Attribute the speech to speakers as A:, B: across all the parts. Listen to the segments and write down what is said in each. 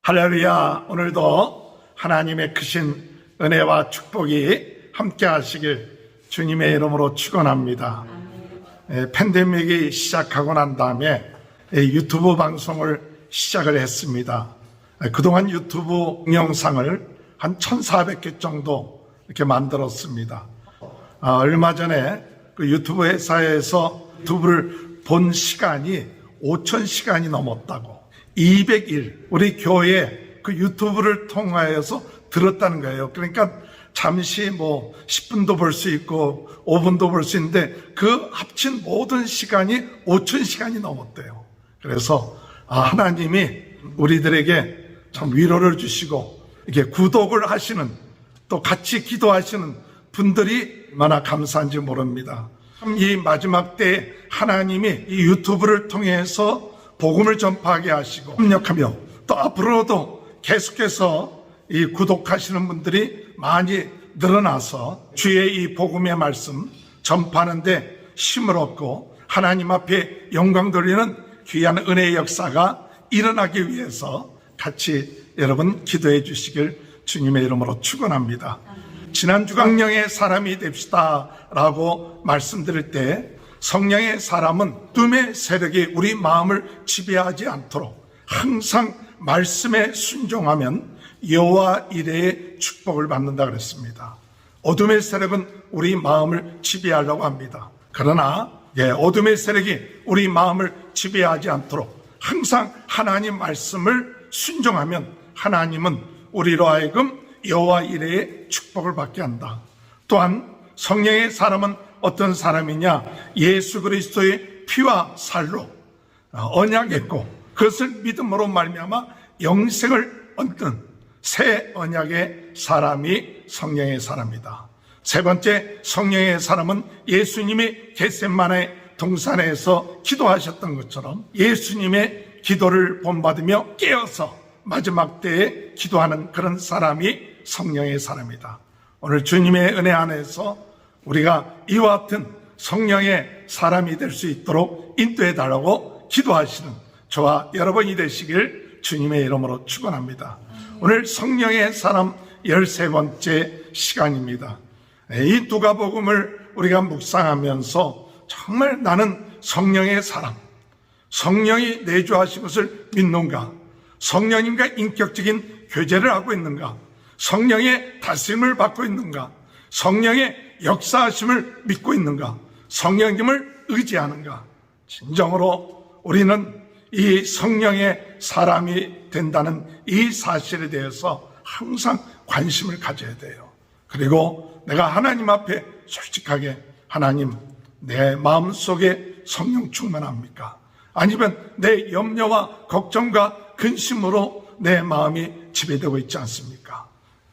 A: 할렐루야. 오늘도 하나님의 크신 은혜와 축복이 함께 하시길 주님의 이름으로 축원합니다. 팬데믹이 시작하고 난 다음에 유튜브 방송을 시작을 했습니다. 그동안 유튜브 영상을 한 1,400개 정도 이렇게 만들었습니다. 얼마 전에 그 유튜브 회사에서 유튜브를 본 시간이 5,000시간이 넘었다고, 200일 우리 교회 그 유튜브를 통하여서 들었다는 거예요. 그러니까 잠시 10분도 볼 수 있고 5분도 볼 수 있는데 그 합친 모든 시간이 5,000시간이 넘었대요. 그래서 하나님이 우리들에게 참 위로를 주시고 이렇게 구독을 하시는, 또 같이 기도하시는 분들이 얼마나 감사한지 모릅니다. 이 마지막 때에 하나님이 이 유튜브를 통해서 복음을 전파하게 하시고 협력하며 또 앞으로도 계속해서 이 구독하시는 분들이 많이 늘어나서 주의 이 복음의 말씀 전파하는데 힘을 얻고 하나님 앞에 영광 돌리는 귀한 은혜의 역사가 일어나기 위해서 같이 여러분 기도해 주시길 주님의 이름으로 축원합니다. 지난주 성령의 사람이 됩시다 라고 말씀드릴 때, 성령의 사람은 어둠의 세력이 우리 마음을 지배하지 않도록 항상 말씀에 순종하면 여호와 이레의 축복을 받는다 그랬습니다. 어둠의 세력은 우리 마음을 지배하려고 합니다. 그러나 어둠의 세력이 우리 마음을 지배하지 않도록 항상 하나님 말씀을 순종하면 하나님은 우리로 하여금 여호와 이레의 축복을 받게 한다. 또한 성령의 사람은 어떤 사람이냐? 예수 그리스도의 피와 살로 언약했고 그것을 믿음으로 말미암아 영생을 얻는 새 언약의 사람이 성령의 사람이다. 세 번째, 성령의 사람은 예수님이 겟세마네 동산에서 기도하셨던 것처럼 예수님의 기도를 본받으며 깨어서 마지막 때에 기도하는 그런 사람이 성령의 사람이다. 오늘 주님의 은혜 안에서 우리가 이와 같은 성령의 사람이 될 수 있도록 인도해 달라고 기도하시는 저와 여러분이 되시길 주님의 이름으로 축원합니다. 오늘 성령의 사람 13번째 시간입니다. 이 누가복음을 우리가 묵상하면서 정말 나는 성령의 사람, 성령이 내주하신 것을 믿는가? 성령님과 인격적인 교제를 하고 있는가? 성령의 다스림을 받고 있는가? 성령의 역사하심을 믿고 있는가? 성령님을 의지하는가? 진정으로 우리는 이 성령의 사람이 된다는 이 사실에 대해서 항상 관심을 가져야 돼요. 그리고 내가 하나님 앞에 솔직하게, 하나님, 내 마음속에 성령 충만합니까? 아니면 내 염려와 걱정과 근심으로 내 마음이 지배되고 있지 않습니까?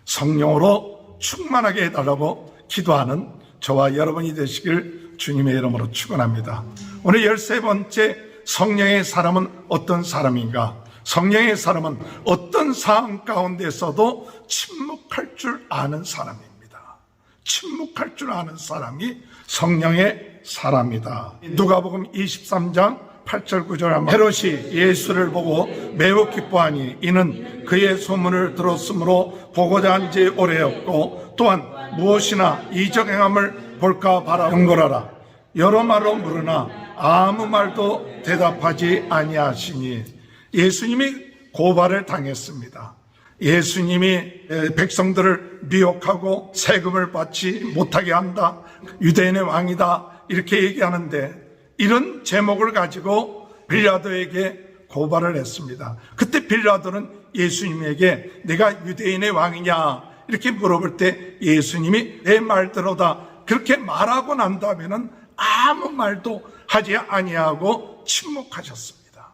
A: 성령으로 충만하게 해달라고 기도하는 저와 여러분이 되시길 주님의 이름으로 축원합니다. 오늘 13번째, 성령의 사람은 어떤 사람인가? 성령의 사람은 어떤 상황 가운데서도 침묵할 줄 아는 사람입니다. 침묵할 줄 아는 사람이 성령의 사람이다. 누가복음 23장 8절 9절 한번. 헤롯이 예수를 보고 매우 기뻐하니 이는 그의 소문을 들었으므로 보고자 한 지 오래였고 또한 무엇이나 이적 행함을 볼까 바라 연골하라. 여러 말로 물으나 아무 말도 대답하지 아니하시니. 예수님이 고발을 당했습니다. 예수님이 백성들을 미혹하고 세금을 받지 못하게 한다, 유대인의 왕이다, 이렇게 얘기하는데 이런 제목을 가지고 빌라도에게 고발을 했습니다. 그때 빌라도는 예수님에게 내가 유대인의 왕이냐 이렇게 물어볼 때 예수님이 내 말대로다 그렇게 말하고 난 다음에는 아무 말도 하지 아니하고 침묵하셨습니다.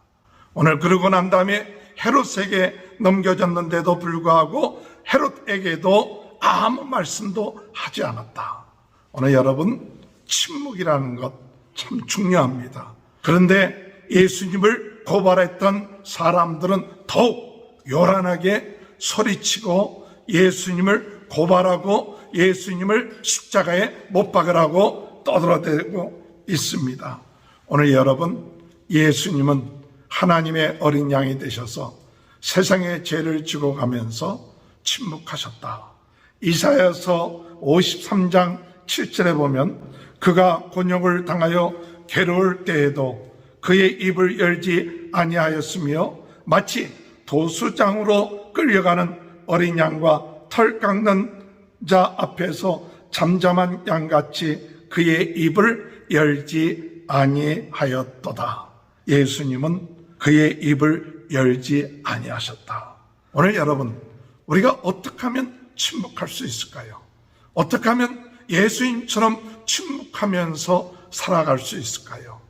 A: 오늘 그러고 난 다음에 헤롯에게 넘겨졌는데도 불구하고 헤롯에게도 아무 말씀도 하지 않았다. 오늘 여러분, 침묵이라는 것 참 중요합니다. 그런데 예수님을 고발했던 사람들은 더욱 요란하게 소리치고 예수님을 고발하고 예수님을 십자가에 못 박으라고 떠들어대고 있습니다. 오늘 여러분, 예수님은 하나님의 어린 양이 되셔서 세상의 죄를 지고 가면서 침묵하셨다. 이사야서 53장 7절에 보면 그가 곤욕을 당하여 괴로울 때에도 그의 입을 열지 아니하였으며 마치 도수장으로 끌려가는 어린 양과 털 깎는 자 앞에서 잠잠한 양같이 그의 입을 열지 아니하였도다. 예수님은 그의 입을 열지 아니하셨다. 오늘 여러분, 우리가 어떻게 하면 침묵할 수 있을까요? 어떻게 하면 예수님처럼 침묵하면서 살아갈 수 있을까요?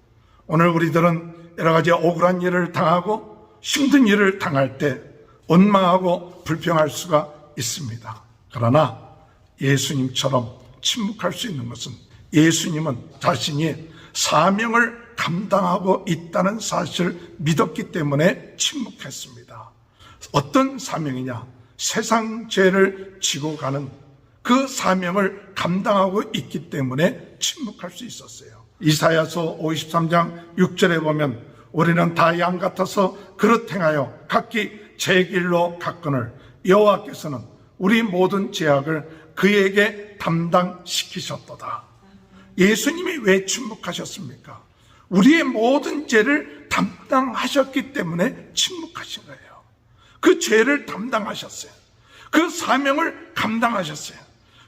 A: 오늘 우리들은 여러 가지 억울한 일을 당하고 힘든 일을 당할 때 원망하고 불평할 수가 있습니다. 그러나 예수님처럼 침묵할 수 있는 것은 예수님은 자신이 사명을 감당하고 있다는 사실을 믿었기 때문에 침묵했습니다. 어떤 사명이냐? 세상 죄를 지고 가는 그 사명을 감당하고 있기 때문에 침묵할 수 있었어요. 이사야서 53장 6절에 보면 우리는 다 양 같아서 그릇 행하여 각기 제 길로 갔거늘 여호와께서는 우리 모든 죄악을 그에게 담당시키셨도다. 예수님이 왜 침묵하셨습니까? 우리의 모든 죄를 담당하셨기 때문에 침묵하신 거예요. 그 죄를 담당하셨어요. 그 사명을 감당하셨어요.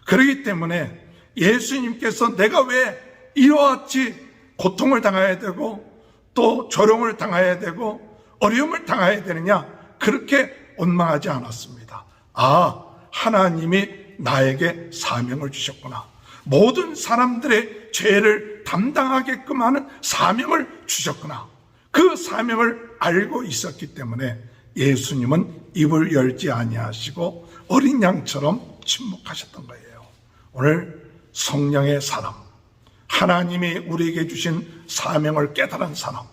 A: 그렇기 때문에 예수님께서 내가 왜 이와 같이 고통을 당해야 되고 또 조롱을 당해야 되고 어려움을 당해야 되느냐, 그렇게 원망하지 않았습니다. 아, 하나님이 나에게 사명을 주셨구나. 모든 사람들의 죄를 담당하게끔 하는 사명을 주셨구나. 그 사명을 알고 있었기 때문에 예수님은 입을 열지 아니하시고 어린 양처럼 침묵하셨던 거예요. 오늘 성령의 사람, 하나님이 우리에게 주신 사명을 깨달은 사람,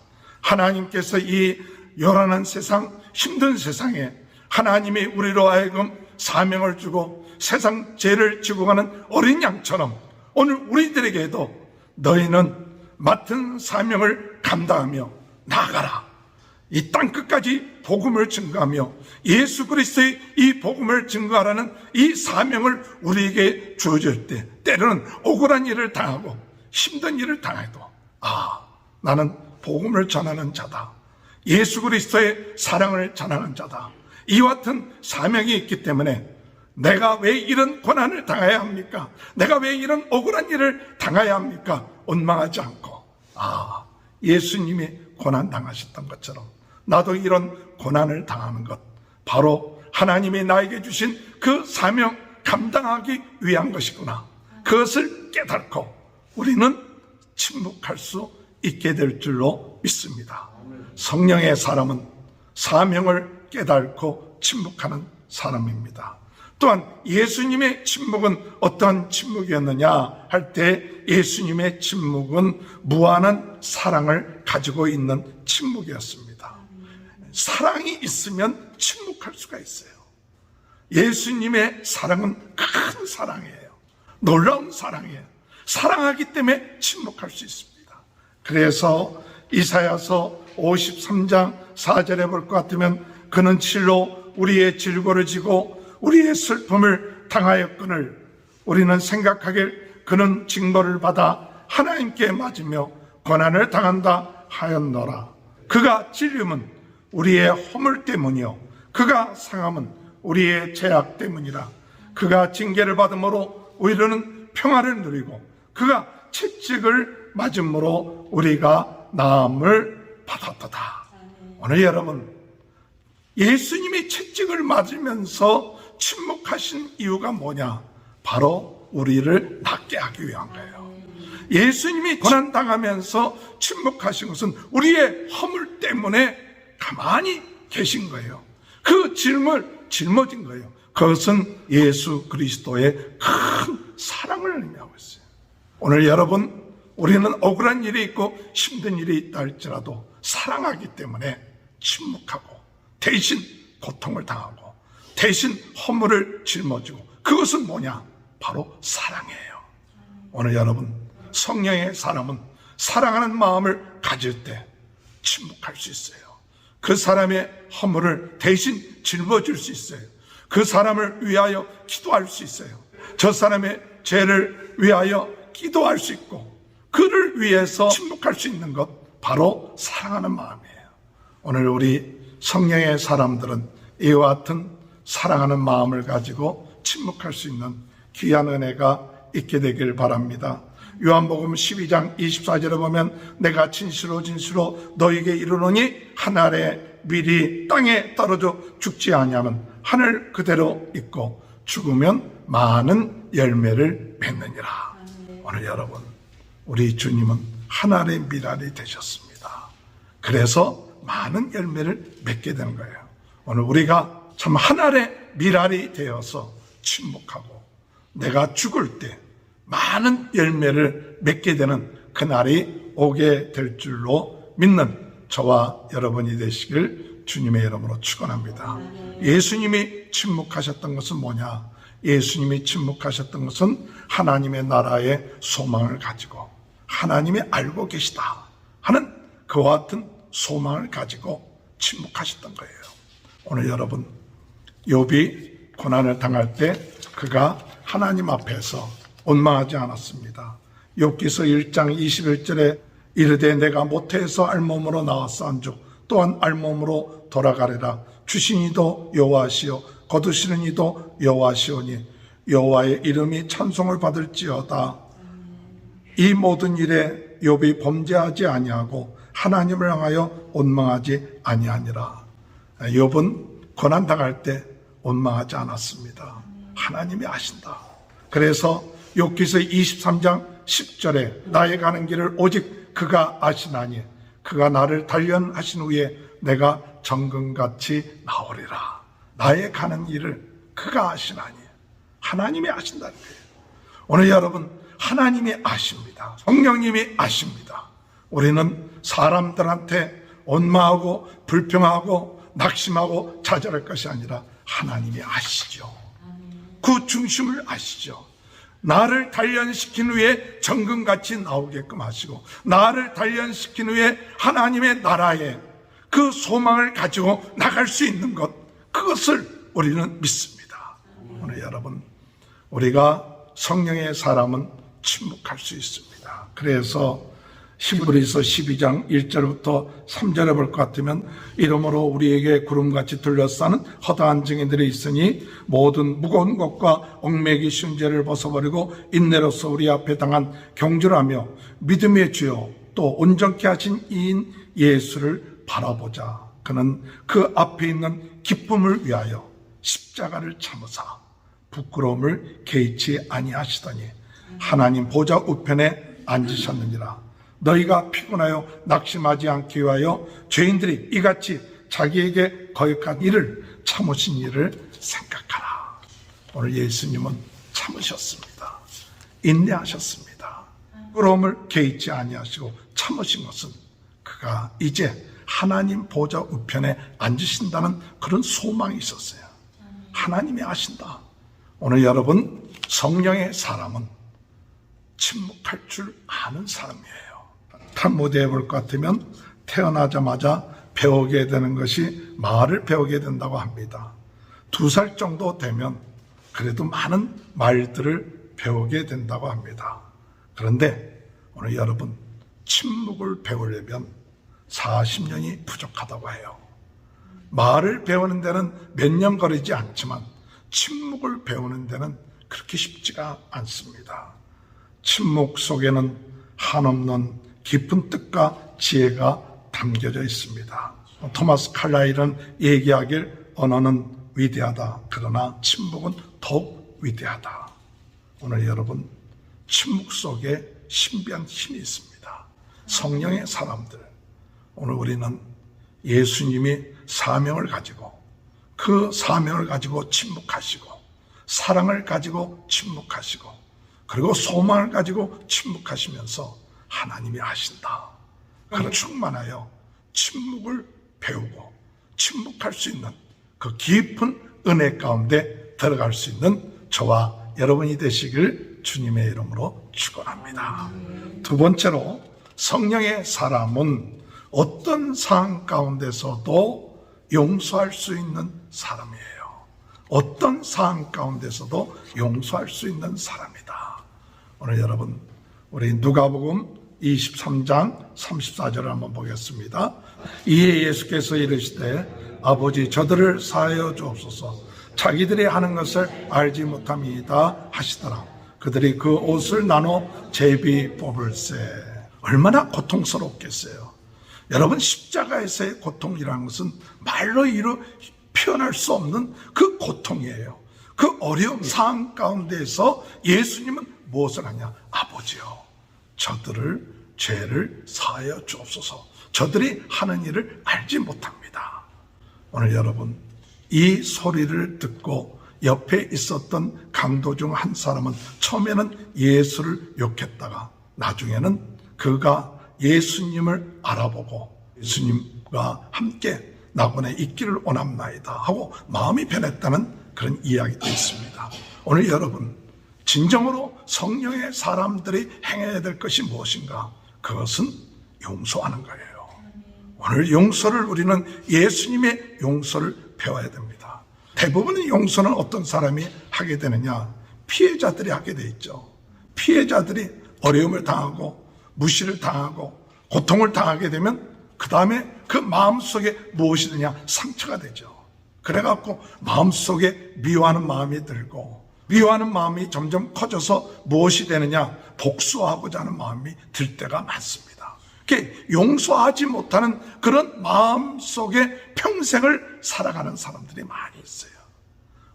A: 하나님께서 이 요란한 세상, 힘든 세상에 하나님이 우리로 하여금 사명을 주고 세상 죄를 지고 가는 어린 양처럼 오늘 우리들에게도 너희는 맡은 사명을 감당하며 나아가라. 이 땅끝까지 복음을 증거하며 예수 그리스도의 이 복음을 증거하라는 이 사명을 우리에게 주어질 때 때로는 억울한 일을 당하고 힘든 일을 당해도 아, 나는 복음을 전하는 자다. 예수 그리스도의 사랑을 전하는 자다. 이와 같은 사명이 있기 때문에 내가 왜 이런 고난을 당해야 합니까? 내가 왜 이런 억울한 일을 당해야 합니까? 원망하지 않고 아, 예수님이 고난 당하셨던 것처럼 나도 이런 고난을 당하는 것 바로 하나님이 나에게 주신 그 사명 감당하기 위한 것이구나. 그것을 깨닫고 우리는 침묵할 수 있게 될 줄로 믿습니다. 성령의 사람은 사명을 깨닫고 침묵하는 사람입니다. 또한 예수님의 침묵은 어떠한 침묵이었느냐 할 때 예수님의 침묵은 무한한 사랑을 가지고 있는 침묵이었습니다. 사랑이 있으면 침묵할 수가 있어요. 예수님의 사랑은 큰 사랑이에요. 놀라운 사랑이에요. 사랑하기 때문에 침묵할 수 있습니다. 그래서 이사야서 53장 4절에 볼 것 같으면 그는 실로 우리의 질고를 지고 우리의 슬픔을 당하였거늘 우리는 생각하길 그는 징벌을 받아 하나님께 맞으며 고난을 당한다 하였노라. 그가 찔림은 우리의 허물 때문이요 그가 상함은 우리의 죄악 때문이라. 그가 징계를 받음으로 우리는 평화를 누리고 그가 채찍을 맞음으로 우리가 나음을 받았도다. 오늘 여러분, 예수님이 채찍을 맞으면서 침묵하신 이유가 뭐냐? 바로 우리를 낫게 하기 위한 거예요. 예수님이 고난당하면서 침묵하신 것은 우리의 허물 때문에 가만히 계신 거예요. 그 짊어진 거예요. 그것은 예수 그리스도의 큰 사랑을 의미하고 있어요. 오늘 여러분, 우리는 억울한 일이 있고 힘든 일이 있다 할지라도 사랑하기 때문에 침묵하고 대신 고통을 당하고 대신 허물을 짊어지고 그것은 뭐냐? 바로 사랑이에요. 오늘 여러분, 성령의 사람은 사랑하는 마음을 가질 때 침묵할 수 있어요. 그 사람의 허물을 대신 짊어질 수 있어요. 그 사람을 위하여 기도할 수 있어요. 저 사람의 죄를 위하여 기도할 수 있고 그를 위해서 침묵할 수 있는 것, 바로 사랑하는 마음이에요. 오늘 우리 성령의 사람들은 이와 같은 사랑하는 마음을 가지고 침묵할 수 있는 귀한 은혜가 있게 되길 바랍니다. 요한복음 12장 24절에 보면 내가 진실로 너에게 이르노니 한 알의 밀이 땅에 떨어져 죽지 아니하면 하늘 그대로 있고 죽으면 많은 열매를 맺느니라. 오늘 여러분, 우리 주님은 한 알의 밀알이 되셨습니다. 그래서 많은 열매를 맺게 되는 거예요. 오늘 우리가 참 한 알의 밀알이 되어서 침묵하고 내가 죽을 때 많은 열매를 맺게 되는 그날이 오게 될 줄로 믿는 저와 여러분이 되시길 주님의 이름으로 축원합니다. 예수님이 침묵하셨던 것은 뭐냐? 예수님이 침묵하셨던 것은 하나님의 나라의 소망을 가지고 하나님이 알고 계시다 하는 그와 같은 소망을 가지고 침묵하셨던 거예요. 오늘 여러분, 욥이 고난을 당할 때 그가 하나님 앞에서 원망하지 않았습니다. 욥기서 1장 21절에 이르되 내가 모태에서 알몸으로 나왔사온즉 또한 알몸으로 돌아가리라. 주신 이도 여호와시요 거두시는 이도 여호와시오니 여호와의 이름이 찬송을 받을지어다. 이 모든 일에 욥이 범죄하지 아니하고 하나님을 향하여 원망하지 아니하니라. 욥은 고난당할 때 원망하지 않았습니다. 하나님이 아신다. 그래서 욥기서 23장 10절에 나의 가는 길을 오직 그가 아시나니 그가 나를 단련하신 후에 내가 정금같이 나오리라. 나의 가는 길을 그가 아시나니 하나님이 아신다는 거예요. 오늘 여러분, 하나님이 아십니다. 성령님이 아십니다. 우리는 사람들한테 원망하고 불평하고 낙심하고 좌절할 것이 아니라 하나님이 아시죠. 그 중심을 아시죠. 나를 단련시킨 후에 정금같이 나오게끔 하시고 나를 단련시킨 후에 하나님의 나라에 그 소망을 가지고 나갈 수 있는 것, 그것을 우리는 믿습니다. 오늘 여러분, 우리가 성령의 사람은 침묵할 수 있습니다. 그래서 히브리서 12장 1절부터 3절에 볼 것 같으면 이러므로 우리에게 구름같이 둘러싸는 허다한 증인들이 있으니 모든 무거운 것과 얽매기 쉬운 죄를 벗어버리고 인내로서 우리 앞에 당한 경주하며 믿음의 주요 또 온전케 하신 이인 예수를 바라보자. 그는 그 앞에 있는 기쁨을 위하여 십자가를 참으사 부끄러움을 개의치 아니하시더니 하나님 보좌 우편에 앉으셨느니라. 너희가 피곤하여 낙심하지 않기 위하여 죄인들이 이같이 자기에게 거역한 일을 참으신 일을 생각하라. 오늘 예수님은 참으셨습니다. 인내하셨습니다. 부끄러움을 개의치 아니하시고 참으신 것은 그가 이제 하나님 보좌 우편에 앉으신다는 그런 소망이 있었어요. 하나님이 아신다. 오늘 여러분, 성령의 사람은 침묵할 줄 아는 사람이에요. 탈무드에 볼 것 같으면 태어나자마자 배우게 되는 것이 말을 배우게 된다고 합니다. 2살 정도 되면 그래도 많은 말들을 배우게 된다고 합니다. 그런데 오늘 여러분, 침묵을 배우려면 40년이 부족하다고 해요. 말을 배우는 데는 몇 년 걸리지 않지만 침묵을 배우는 데는 그렇게 쉽지가 않습니다. 침묵 속에는 한없는 깊은 뜻과 지혜가 담겨져 있습니다. 토마스 칼라일은 얘기하길 언어는 위대하다. 그러나 침묵은 더욱 위대하다. 오늘 여러분, 침묵 속에 신비한 힘이 있습니다. 성령의 사람들, 오늘 우리는 예수님이 사명을 가지고 그 사명을 가지고 침묵하시고 사랑을 가지고 침묵하시고 그리고 소망을 가지고 침묵하시면서 하나님이 아신다. 그런 충만하여 침묵을 배우고 침묵할 수 있는 그 깊은 은혜 가운데 들어갈 수 있는 저와 여러분이 되시길 주님의 이름으로 축원합니다. 두 번째로, 성령의 사람은 어떤 상황 가운데서도 용서할 수 있는 사람이에요. 어떤 상황 가운데서도 용서할 수 있는 사람이다. 오늘 여러분, 우리 누가복음 23장 34절을 한번 보겠습니다. 이에 예수께서 이르시되 아버지 저들을 사하여 주옵소서. 자기들이 하는 것을 알지 못함이다 하시더라. 그들이 그 옷을 나눠 제비 뽑을세. 얼마나 고통스럽겠어요. 여러분, 십자가에서의 고통이라는 것은 말로 표현할 수 없는 그 고통이에요. 그 어려운 상황 가운데에서 예수님은 무엇을 하냐? 아버지요, 저들을 죄를 사하여 주옵소서. 저들이 하는 일을 알지 못합니다. 오늘 여러분, 이 소리를 듣고 옆에 있었던 강도 중 한 사람은 처음에는 예수를 욕했다가 나중에는 그가 예수님을 알아보고 예수님과 함께 나곤에 있기를 원합나이다 하고 마음이 변했다는 그런 이야기도 있습니다. 오늘 여러분, 진정으로 성령의 사람들이 행해야 될 것이 무엇인가? 그것은 용서하는 거예요. 오늘 용서를 우리는 예수님의 용서를 배워야 됩니다. 대부분의 용서는 어떤 사람이 하게 되느냐? 피해자들이 하게 돼 있죠. 피해자들이 어려움을 당하고 무시를 당하고 고통을 당하게 되면 그 다음에 그 마음속에 무엇이 드냐? 상처가 되죠. 그래갖고 마음속에 미워하는 마음이 들고 미워하는 마음이 점점 커져서 무엇이 되느냐? 복수하고자 하는 마음이 들 때가 많습니다. 용서하지 못하는 그런 마음속에 평생을 살아가는 사람들이 많이 있어요.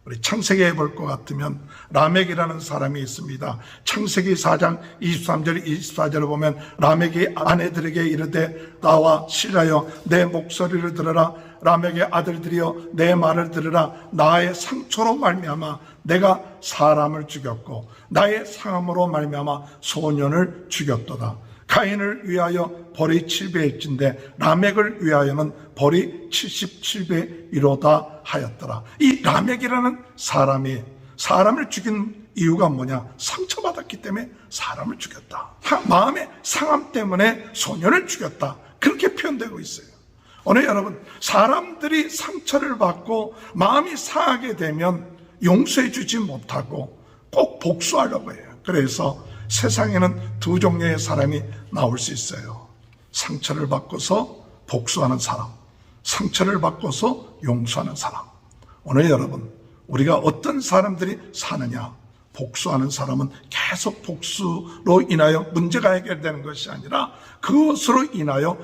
A: 우리 창세기에 볼 것 같으면 라멕이라는 사람이 있습니다. 창세기 4장 23절 24절을 보면 라멕이 아내들에게 이르되 나와 실하여 내 목소리를 들으라. 라멕의 아들들이여 내 말을 들으라. 나의 상처로 말미암아 내가 사람을 죽였고 나의 상함으로 말미암아 소년을 죽였도다. 가인을 위하여 벌이 7배일진데 라멕을 위하여는 벌이 77배이로다 하였더라. 이 라멕이라는 사람이 사람을 죽인 이유가 뭐냐? 상처받았기 때문에 사람을 죽였다. 마음의 상함 때문에 소년을 죽였다. 그렇게 표현되고 있어요. 오늘 여러분, 사람들이 상처를 받고 마음이 상하게 되면 용서해 주지 못하고 꼭 복수하려고 해요. 그래서 세상에는 두 종류의 사람이 나올 수 있어요. 상처를 받고서 복수하는 사람, 상처를 받고서 용서하는 사람. 오늘 여러분, 우리가 어떤 사람들이 사느냐? 복수하는 사람은 계속 복수로 인하여 문제가 해결되는 것이 아니라 그것으로 인하여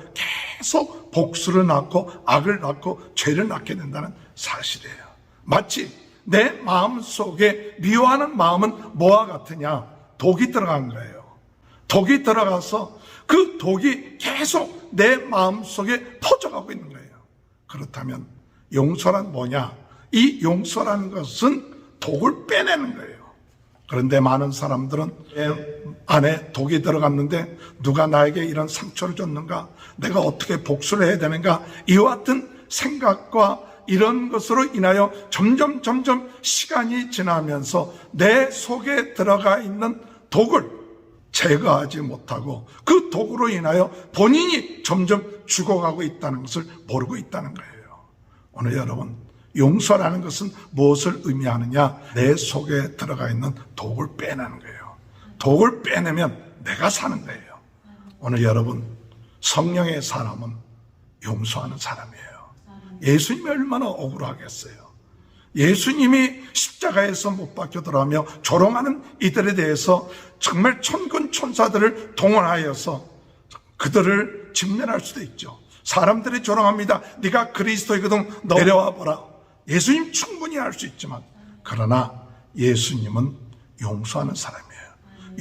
A: 계속 복수를 낳고 악을 낳고 죄를 낳게 된다는 사실이에요. 마치 내 마음속에 미워하는 마음은 뭐와 같으냐? 독이 들어간 거예요. 독이 들어가서 그 독이 계속 내 마음속에 퍼져가고 있는 거예요. 그렇다면 용서란 뭐냐? 이 용서라는 것은 독을 빼내는 거예요. 그런데 많은 사람들은 내 안에 독이 들어갔는데 누가 나에게 이런 상처를 줬는가? 내가 어떻게 복수를 해야 되는가? 이와 같은 생각과 이런 것으로 인하여 점점 시간이 지나면서 내 속에 들어가 있는 독을 제거하지 못하고 그 독으로 인하여 본인이 점점 죽어가고 있다는 것을 모르고 있다는 거예요. 오늘 여러분, 용서라는 것은 무엇을 의미하느냐? 내 속에 들어가 있는 독을 빼내는 거예요. 독을 빼내면 내가 사는 거예요. 오늘 여러분, 성령의 사람은 용서하는 사람이에요. 예수님이 얼마나 억울하겠어요. 예수님이 십자가에서 못 박혀들어가며 조롱하는 이들에 대해서 정말 천군 천사들을 동원하여서 그들을 직면할 수도 있죠. 사람들이 조롱합니다. 네가 그리스도이거든 내려와 보라. 예수님 충분히 할 수 있지만 그러나 예수님은 용서하는 사람이에요.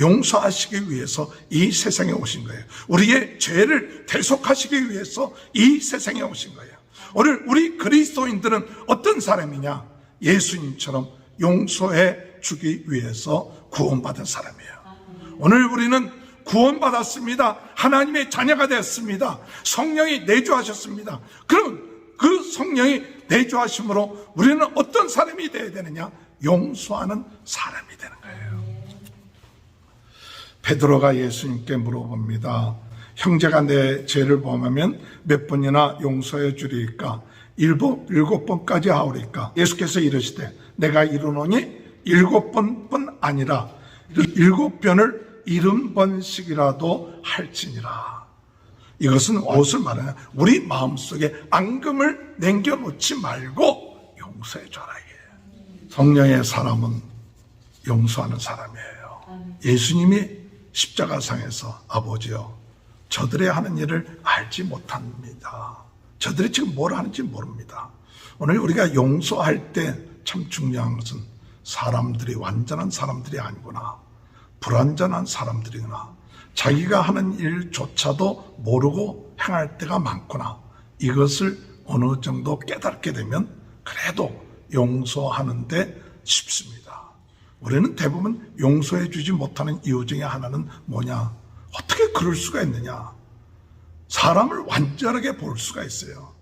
A: 용서하시기 위해서 이 세상에 오신 거예요. 우리의 죄를 대속하시기 위해서 이 세상에 오신 거예요. 오늘 우리 그리스도인들은 어떤 사람이냐? 예수님처럼 용서해 주기 위해서 구원받은 사람이에요. 오늘 우리는 구원받았습니다. 하나님의 자녀가 되었습니다. 성령이 내주하셨습니다. 그럼 그 성령이 내주하심으로 우리는 어떤 사람이 되어야 되느냐? 용서하는 사람이 되는 거예요. 베드로가 예수님께 물어봅니다. 형제가 내 죄를 범하면 몇 번이나 용서해 주리까? 일곱 번까지 하오리까? 예수께서 이르시되 내가 이르노니 7번뿐 아니라 7번을 70번씩이라도 할지니라. 이것은 무엇을 말하냐? 우리 마음속에 앙금을 남겨놓지 말고 용서해줘라. 성령의 사람은 용서하는 사람이에요. 예수님이 십자가상에서 아버지여 저들의 하는 일을 알지 못합니다. 저들이 지금 뭘 하는지 모릅니다. 오늘 우리가 용서할 때 참 중요한 것은 사람들이 완전한 사람들이 아니구나, 불완전한 사람들이구나, 자기가 하는 일조차도 모르고 행할 때가 많구나, 이것을 어느 정도 깨닫게 되면 그래도 용서하는데 쉽습니다. 우리는 대부분 용서해 주지 못하는 이유 중에 하나는 뭐냐? 어떻게 그럴 수가 있느냐? 사람을 완전하게 볼 수가 있어요.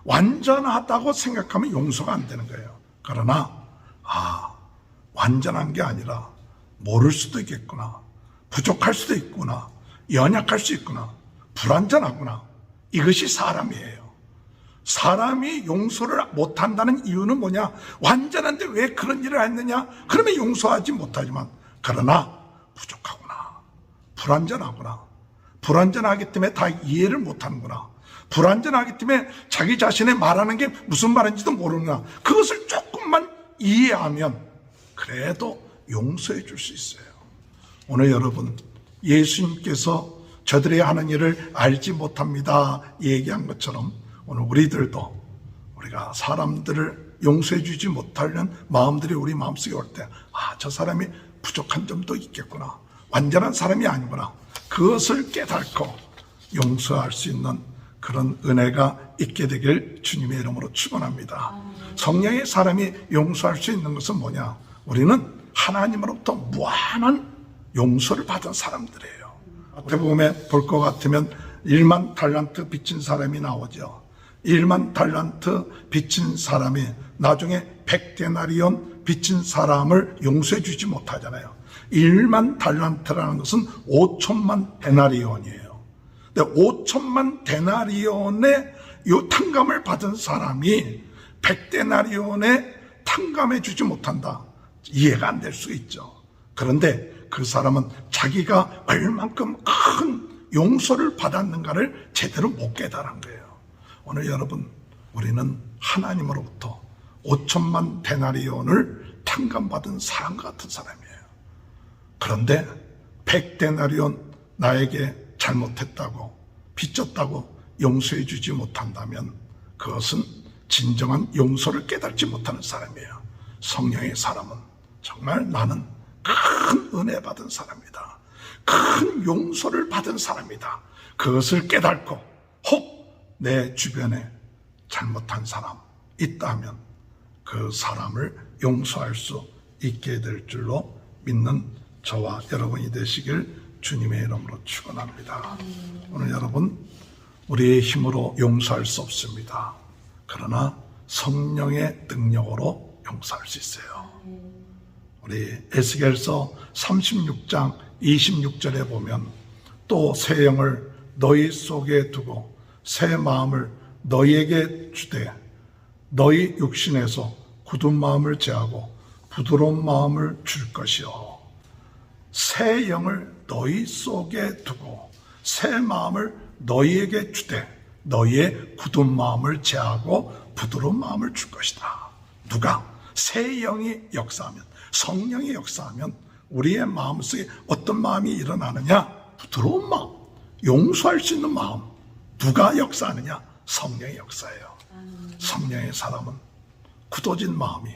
A: 완전하다고 생각하면 용서가 안 되는 거예요. 그러나 완전한 게 아니라 모를 수도 있겠구나, 부족할 수도 있구나, 연약할 수 있구나, 불완전하구나, 이것이 사람이에요. 사람이 용서를 못한다는 이유는 뭐냐? 완전한데 왜 그런 일을 했느냐? 그러면 용서하지 못하지만, 그러나 부족하구나, 불완전하구나, 불완전하기 때문에 다 이해를 못하는구나, 불완전하기 때문에 자기 자신의 말하는 게 무슨 말인지도 모르는구나, 그것을 조금만 이해하면 그래도 용서해 줄 수 있어요. 오늘 여러분, 예수님께서 저들이 하는 일을 알지 못합니다 얘기한 것처럼 오늘 우리들도 우리가 사람들을 용서해 주지 못하려는 마음들이 우리 마음속에 올 때, 저 사람이 부족한 점도 있겠구나, 완전한 사람이 아니구나, 그것을 깨닫고 용서할 수 있는 그런 은혜가 있게 되길 주님의 이름으로 축원합니다. 성령의 사람이 용서할 수 있는 것은 뭐냐? 우리는 하나님으로부터 무한한 용서를 받은 사람들이에요. 어떻게 보면 볼 것 같으면 1만 달란트 빚진 사람이 나오죠. 1만 달란트 빚진 사람이 나중에 100데나리온 빚진 사람을 용서해 주지 못하잖아요. 1만 달란트라는 것은 5천만 데나리온이에요. 근데 5천만 데나리온의 요 탕감을 받은 사람이 100데나리온에 탕감해 주지 못한다. 이해가 안 될 수 있죠. 그런데 그 사람은 자기가 얼만큼 큰 용서를 받았는가를 제대로 못 깨달은 거예요. 오늘 여러분, 우리는 하나님으로부터 5천만 데나리온을 탕감받은 사람 같은 사람이에요. 그런데 100데나리온 나에게 잘못했다고, 빚졌다고 용서해 주지 못한다면 그것은 진정한 용서를 깨닫지 못하는 사람이에요. 성령의 사람은 정말 나는 큰 은혜 받은 사람이다, 큰 용서를 받은 사람이다, 그것을 깨닫고 혹 내 주변에 잘못한 사람 있다면 그 사람을 용서할 수 있게 될 줄로 믿는 저와 여러분이 되시길 주님의 이름으로 축원합니다. 오늘 여러분, 우리의 힘으로 용서할 수 없습니다. 그러나 성령의 능력으로 용서할 수 있어요. 우리 에스겔서 36장 26절에 보면 또 새 영을 너희 속에 두고 새 마음을 너희에게 주되 너희 육신에서 굳은 마음을 제하고 부드러운 마음을 줄 것이요. 새 영을 너희 속에 두고 새 마음을 너희에게 주되 너희의 굳은 마음을 제하고 부드러운 마음을 줄 것이다. 누가? 새 영이 역사하면, 성령이 역사하면 우리의 마음속에 어떤 마음이 일어나느냐? 부드러운 마음, 용서할 수 있는 마음. 누가 역사하느냐? 성령의 역사예요. 성령의 사람은 굳어진 마음이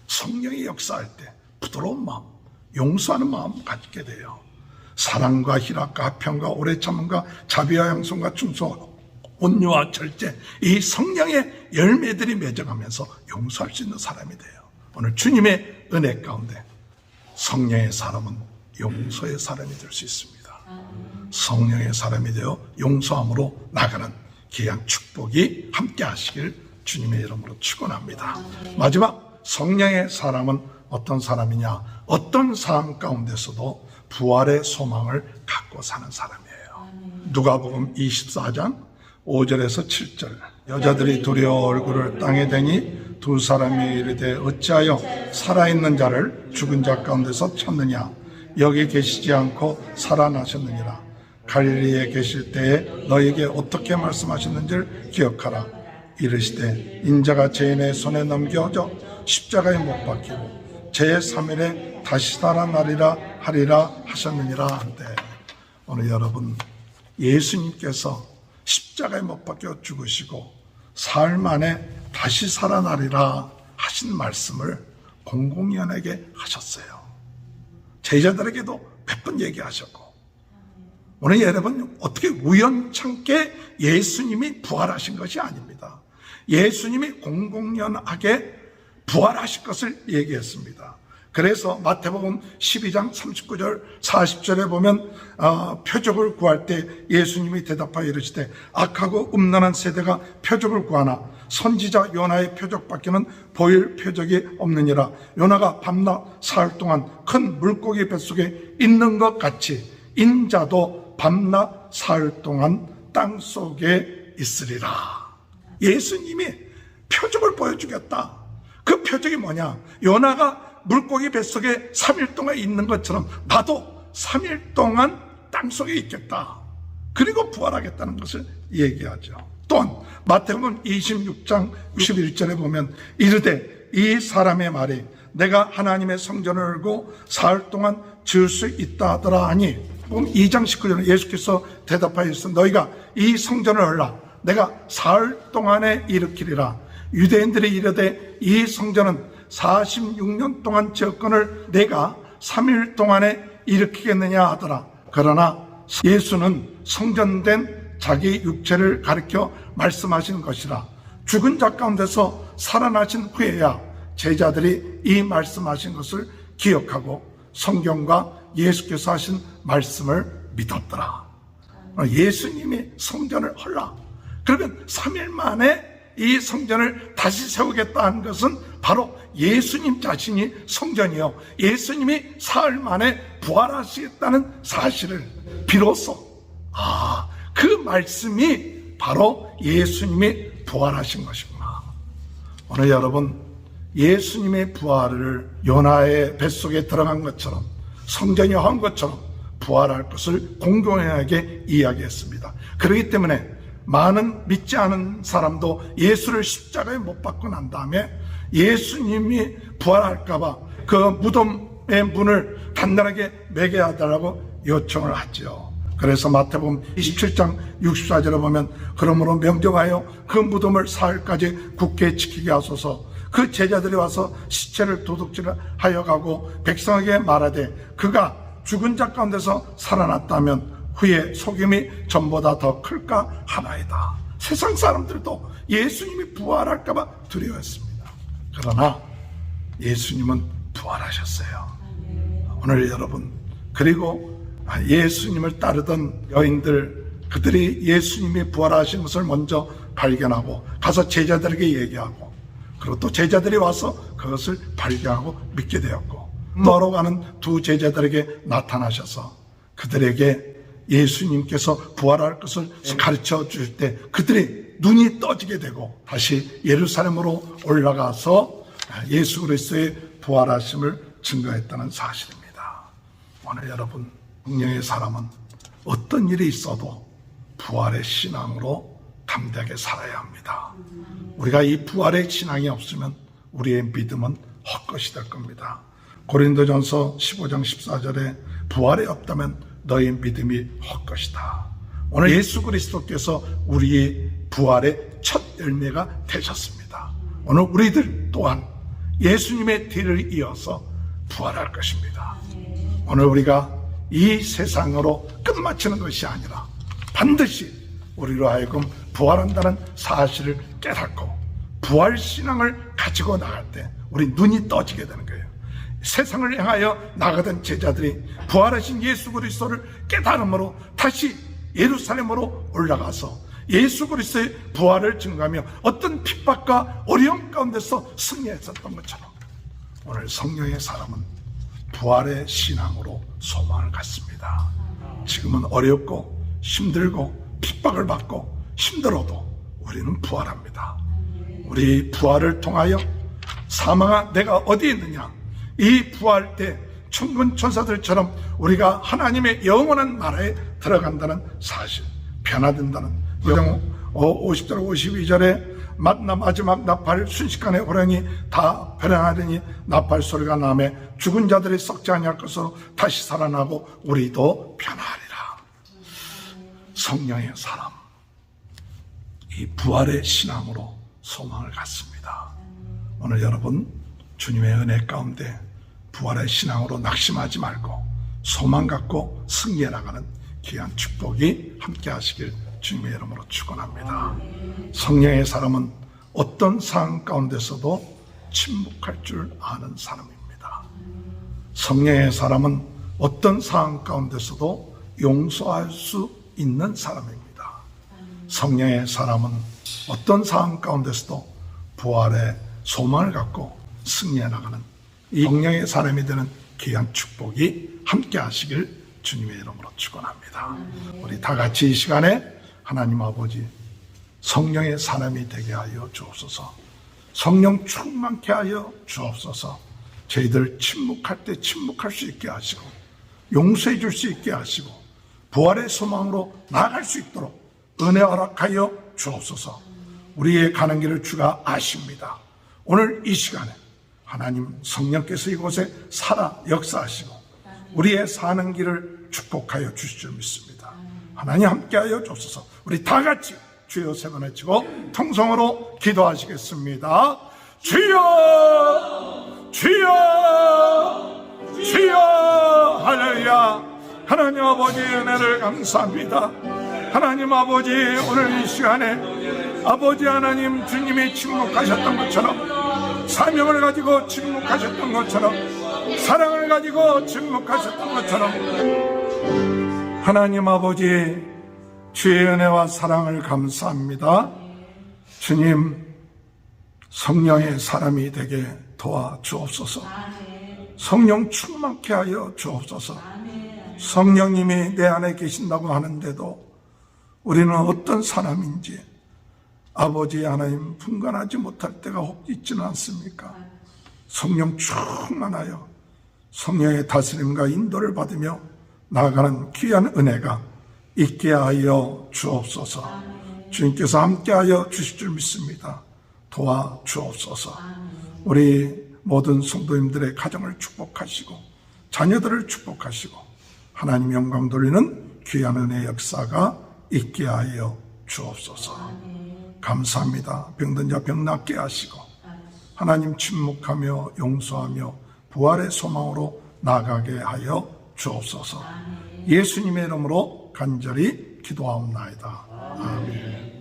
A: 성령이 역사할 때 부드러운 마음, 용서하는 마음 갖게 돼요. 사랑과 희락과 화평과 오래 참음과 자비와 양손과 충성, 온유와 절제, 이 성령의 열매들이 맺어가면서 용서할 수 있는 사람이 돼요. 오늘 주님의 은혜 가운데 성령의 사람은 용서의 사람이 될 수 있습니다. 성령의 사람이 되어 용서함으로 나가는 귀한 축복이 함께 하시길 주님의 이름으로 축원합니다. 마지막, 성령의 사람은 어떤 사람이냐? 어떤 삶 가운데서도 부활의 소망을 갖고 사는 사람이에요. 누가복음 24장 5절에서 7절. 여자들이 두려워 얼굴을 땅에 대니 두 사람이 이르되 어찌하여 살아있는 자를 죽은 자 가운데서 찾느냐. 여기 계시지 않고 살아나셨느니라. 갈릴리에 계실 때에 너에게 어떻게 말씀하셨는지를 기억하라. 이르시되 인자가 죄인의 손에 넘겨져 십자가에 못 박히고 제3일에 다시 살아나리라 하리라 하셨느니라 한데, 오늘 여러분, 예수님께서 십자가에 못 박혀 죽으시고 사흘 만에 다시 살아나리라 하신 말씀을 공공연하게 하셨어요. 제자들에게도 몇 번 얘기하셨고, 오늘 여러분, 어떻게 우연찮게 예수님이 부활하신 것이 아닙니다. 예수님이 공공연하게 부활하실 것을 얘기했습니다. 그래서 마태복음 12장 39절 40절에 보면 표적을 구할 때 예수님이 대답하여 이르시되 악하고 음란한 세대가 표적을 구하나 선지자 요나의 표적밖에는 보일 표적이 없느니라. 요나가 밤낮 사흘 동안 큰 물고기 뱃속에 있는 것 같이 인자도 밤낮 사흘 동안 땅속에 있으리라. 예수님이 표적을 보여주겠다. 그 표적이 뭐냐? 요나가 물고기 뱃속에 3일 동안 있는 것처럼 나도 3일 동안 땅속에 있겠다. 그리고 부활하겠다는 것을 얘기하죠. 또한 마태복음 26장 61절에 보면 이르되 이 사람의 말이 내가 하나님의 성전을 열고 사흘 동안 지을 수 있다 하더라 하니, 2장 19절에 예수께서 대답하여 이르시되 너희가 이 성전을 열라. 내가 사흘 동안에 일으키리라. 유대인들이 이르되 이 성전은 46년 동안 지었거늘 내가 3일 동안에 일으키겠느냐 하더라. 그러나 예수는 성전된 자기 육체를 가리켜 말씀하신 것이라. 죽은 자 가운데서 살아나신 후에야 제자들이 이 말씀하신 것을 기억하고 성경과 예수께서 하신 말씀을 믿었더라. 예수님이 성전을 헐라. 그러면 3일 만에 이 성전을 다시 세우겠다는 것은 바로 예수님 자신이 성전이요, 예수님이 사흘 만에 부활하시겠다는 사실을 비로소 그 말씀이 바로 예수님이 부활하신 것입니다. 오늘 여러분, 예수님의 부활을 요나의 뱃속에 들어간 것처럼 성전이 한 것처럼 부활할 것을 공공연하게 이야기했습니다. 그렇기 때문에 많은 믿지 않은 사람도 예수를 십자가에 못 박고 난 다음에 예수님이 부활할까봐 그 무덤의 문을 단단하게 매게 해달라고 요청을 하죠. 그래서 마태복음 27장 64절에 보면 그러므로 명령하여 그 무덤을 사흘까지 굳게 지키게 하소서. 그 제자들이 와서 시체를 도둑질하여 가고 백성에게 말하되 그가 죽은 자 가운데서 살아났다면 후에 속임이 전보다 더 클까 하나이다. 세상 사람들도 예수님이 부활할까봐 두려워했습니다. 그러나 예수님은 부활하셨어요. 오늘 여러분, 그리고 예수님을 따르던 여인들, 그들이 예수님이 부활하신 것을 먼저 발견하고 가서 제자들에게 얘기하고, 그리고 또 제자들이 와서 그것을 발견하고 믿게 되었고, 걸어가는 두 제자들에게 나타나셔서 그들에게 예수님께서 부활할 것을 가르쳐 줄 때 그들이 눈이 떠지게 되고 다시 예루살렘으로 올라가서 예수 그리스도의 부활하심을 증거했다는 사실입니다. 오늘 여러분, 성령의 사람은 어떤 일이 있어도 부활의 신앙으로 담대하게 살아야 합니다. 우리가 이 부활의 신앙이 없으면 우리의 믿음은 헛것이 될 겁니다. 고린도전서 15장 14절에 부활이 없다면 너희 믿음이 헛것이다. 오늘 예수 그리스도께서 우리의 부활의 첫 열매가 되셨습니다. 오늘 우리들 또한 예수님의 뒤를 이어서 부활할 것입니다. 오늘 우리가 이 세상으로 끝마치는 것이 아니라 반드시 우리로 하여금 부활한다는 사실을 깨닫고 부활신앙을 가지고 나갈 때 우리 눈이 떠지게 되는 거예요. 세상을 향하여 나가던 제자들이 부활하신 예수 그리스도를 깨달음으로 다시 예루살렘으로 올라가서 예수 그리스도의 부활을 증거하며 어떤 핍박과 어려움 가운데서 승리했었던 것처럼 오늘 성령의 사람은 부활의 신앙으로 소망을 갖습니다. 지금은 어렵고 힘들고 핍박을 받고 힘들어도 우리는 부활합니다. 우리 부활을 통하여 사망아 내가 어디 있느냐, 이 부활 때 천군 천사들처럼 우리가 하나님의 영원한 나라에 들어간다는 사실, 변화된다는. 50절 52절에 마지막 나팔 순식간에 호령이 다 변화하더니 나팔 소리가 나매 죽은 자들이 썩지 아니할 것으로 다시 살아나고 우리도 변화하리라. 성령의 사람, 이 부활의 신앙으로 소망을 갖습니다. 오늘 여러분 주님의 은혜 가운데 부활의 신앙으로 낙심하지 말고 소망 갖고 승리해 나가는 귀한 축복이 함께 하시길 주님의 이름으로 축원합니다. 성령의 사람은 어떤 상황 가운데서도 침묵할 줄 아는 사람입니다. 성령의 사람은 어떤 상황 가운데서도 용서할 수 있는 사람입니다. 성령의 사람은 어떤 상황 가운데서도 부활의 소망을 갖고 승리해 나가는 이 성령의 사람이 되는 귀한 축복이 함께 하시길 주님의 이름으로 축원합니다. 우리 다 같이 이 시간에 하나님 아버지 성령의 사람이 되게 하여 주옵소서. 성령 충만케 하여 주옵소서. 저희들 침묵할 때 침묵할 수 있게 하시고 용서해 줄 수 있게 하시고 부활의 소망으로 나아갈 수 있도록 은혜 허락하여 주옵소서. 우리의 가는 길을 주가 아십니다. 오늘 이 시간에 하나님 성령께서 이곳에 살아 역사하시고 우리의 사는 길을 축복하여 주실 줄 믿습니다. 하나님 함께하여 주옵소서. 우리 다 같이 주여 세 번 외치고 통성으로 기도하시겠습니다. 주여 주여 주여. 할렐루야. 하나님 아버지 은혜를 감사합니다. 하나님 아버지 오늘 이 시간에 아버지 하나님 주님이 침묵하셨던 것처럼 사명을 가지고 침묵하셨던 것처럼 사랑을 가지고 침묵하셨던 것처럼 하나님 아버지 주의 은혜와 사랑을 감사합니다. 주님 성령의 사람이 되게 도와주옵소서. 성령 충만케 하여 주옵소서. 성령님이 내 안에 계신다고 하는데도 우리는 어떤 사람인지 아버지 하나님 분간하지 못할 때가 혹 있지는 않습니까? 성령 충만하여 성령의 다스림과 인도를 받으며 나아가는 귀한 은혜가 있게 하여 주옵소서. 주님께서 함께하여 주실 줄 믿습니다. 도와주옵소서. 우리 모든 성도님들의 가정을 축복하시고 자녀들을 축복하시고 하나님 영광 돌리는 귀한 은혜의 역사가 있게 하여 주옵소서. 감사합니다. 병든 자 병 낫게 하시고 하나님 침묵하며 용서하며 부활의 소망으로 나가게 하여 주옵소서. 예수님의 이름으로 간절히 기도하옵나이다. 아멘.